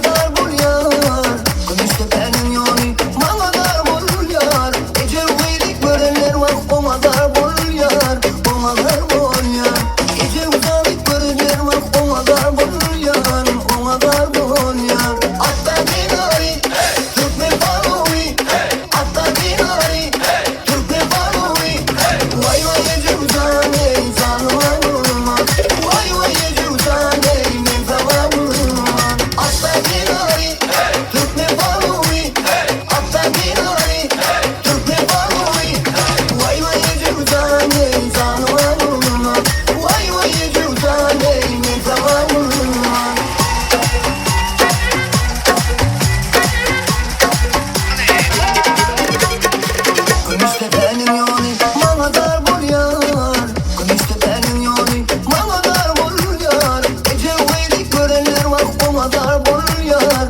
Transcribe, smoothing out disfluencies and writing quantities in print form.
dar bul yar. Kılıçta benim yani bana dar bul yar. Ecel uylik görenler var ona dar bul yar. Ona dar bul yar. Ecel uzanık görenler var ona dar bul yar. Ona dar bul yar. Atta dinari Türkmen parovi. Atta dinari Türkmen parovi. Vay vay ecel uzane zanıma vurma. Vay vay ecel uzane menzava vurma. Atta dinari Türkmen parovi. Atta dinari Türkmen parovi. Vay vay ecel uzane zanıma vurma. Vay vay ecel uzane menzava vurma. Kılıçta benim yani bana dar bul yar. Kılıçta benim yani bana dar bul yar. Ecel uylik görenler var ona dar bul yar.